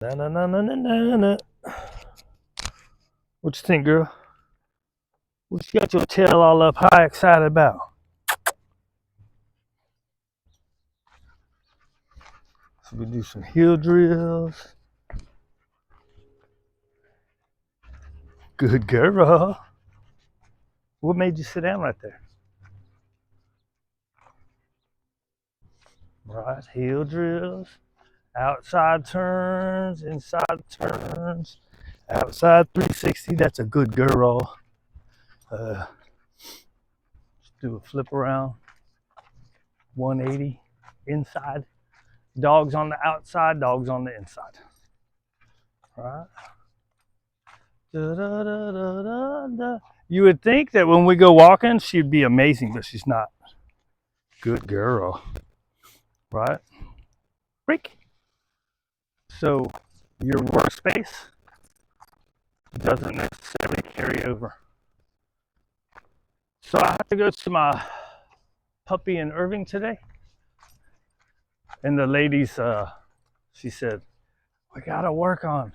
Na na na na na na na. What you think, girl? What you got your tail all up high excited about? So we do some heel drills. Good girl. What made you sit down right there? Right, heel drills. Outside turns, inside turns. Outside 360, that's a good girl. Let's do a flip around. 180 inside. Dogs on the outside, dogs on the inside. Right. Da, da, da, da, da, da. You would think that when we go walking, she'd be amazing, but she's not. Good girl. Right? Break. So your workspace doesn't necessarily carry over. So I have to go to my puppy in Irving today. And the ladies, she said, we got to work on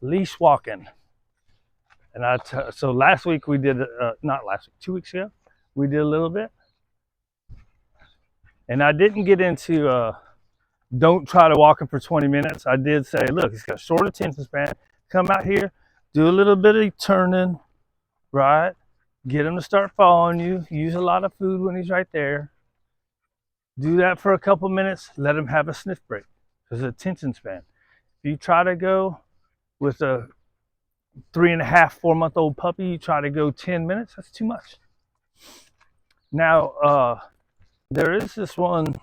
leash walking. And so last week we did, not last week, 2 weeks ago, we did a little bit. And I didn't get into, don't try to walk him for 20 minutes. I did say, look, he's got short attention span. Come out here, do a little bit of turning, right? Get him to start following you. Use a lot of food when he's right there. Do that for a couple minutes. Let him have a sniff break. There's attention span. If you try to go with a 3.5, 4-month-old puppy, you try to go 10 minutes, that's too much. Now, there is this one,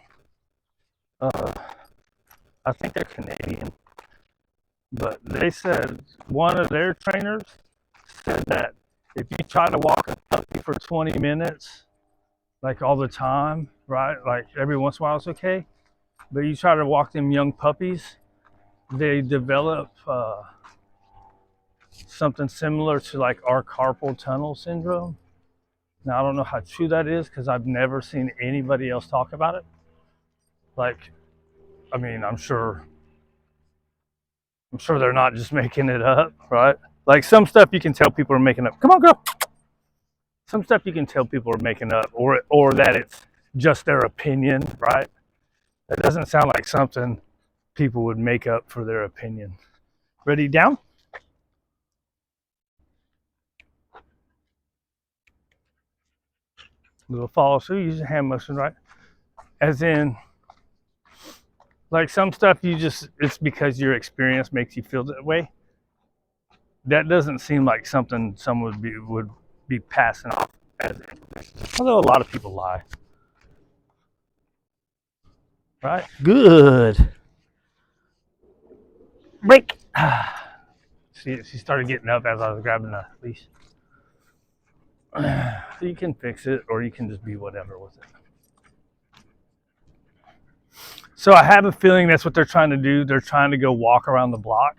I think they're Canadian, but they said one of their trainers said that if you try to walk a puppy for 20 minutes, like all the time, right? Like every once in a while it's okay. But you try to walk them young puppies, they develop something similar to like our carpal tunnel syndrome. Now, I don't know how true that is because I've never seen anybody else talk about it. Like, I mean, I'm sure they're not just making it up, right? Like some stuff you can tell people are making up. Come on, girl. Some stuff you can tell people are making up, or that it's just their opinion, right? That doesn't sound like something people would make up for their opinion. Ready, down? Little follow through, use your hand motion, right? As in, like some stuff it's because your experience makes you feel that way. That doesn't seem like something someone would be passing off as information. Although a lot of people lie. Right? Good. Break. She started getting up as I was grabbing the leash. So you can fix it, or you can just be whatever with it. So I have a feeling that's what they're trying to do. They're trying to go walk around the block.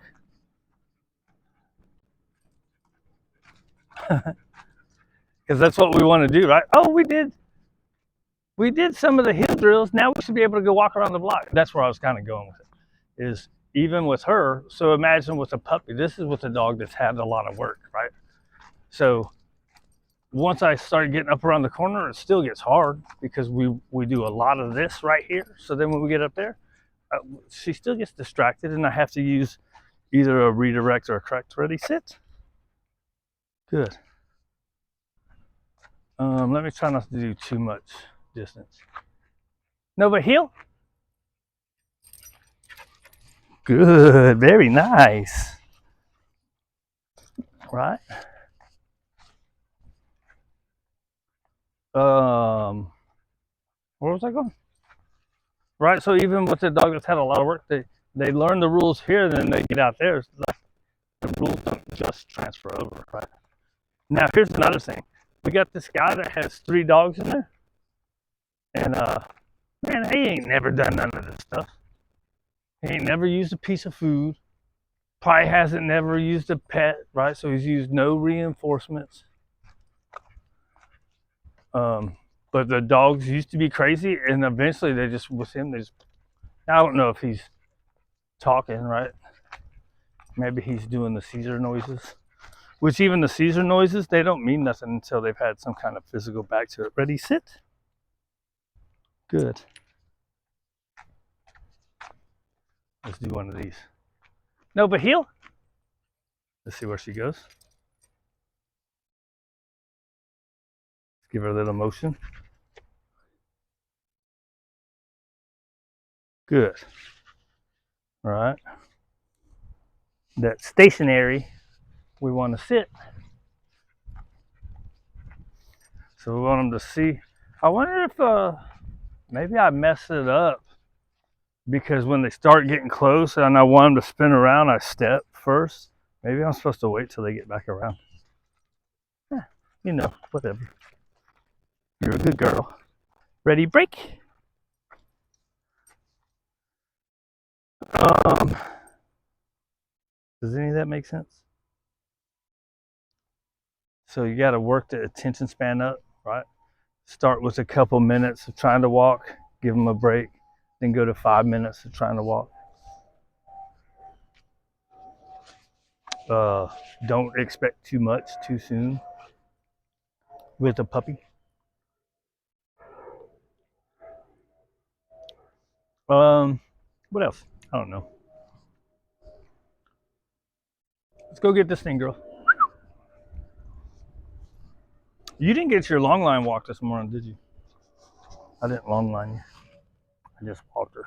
Because that's what we want to do, right? Oh, we did some of the heel drills. Now we should be able to go walk around the block. That's where I was kind of going with it. Is even with her. So imagine with a puppy. This is with a dog that's had a lot of work, right? So once I start getting up around the corner, it still gets hard because we do a lot of this right here. So then when we get up there, she still gets distracted, and I have to use either a redirect or a correct. Ready, sit. Good. Let me try not to do too much distance. No, but heel. Good. Very nice. Right. Where was I going? Right. So even with the dog that's had a lot of work, they learn the rules here, then they get out there. Like, the rules don't just transfer over, right? Now here's another thing. We got this guy that has 3 dogs in there, and man, he ain't never done none of this stuff. He ain't never used a piece of food. Probably hasn't never used a pet, right? So he's used no reinforcements. But the dogs used to be crazy, and eventually with him, I don't know if he's talking, right? Maybe he's doing the Caesar noises. Which even the Caesar noises, they don't mean nothing until they've had some kind of physical back to it. Ready, sit. Good. Let's do one of these. No, but heel. Let's see where she goes. Let's give her a little motion. Good. All right. That stationary, we want to sit. So we want them to see. I wonder if maybe I messed it up because when they start getting close and I want them to spin around, I step first. Maybe I'm supposed to wait till they get back around. You know, whatever. You're a good girl. Ready, break. Does any of that make sense? So you got to work the attention span up, right? Start with a couple minutes of trying to walk, give them a break, then go to 5 minutes of trying to walk. Don't expect too much too soon with a puppy. What else? I don't know. Let's go get this thing, girl. You didn't get your long line walk this morning, did you? I didn't long line you. I just walked her.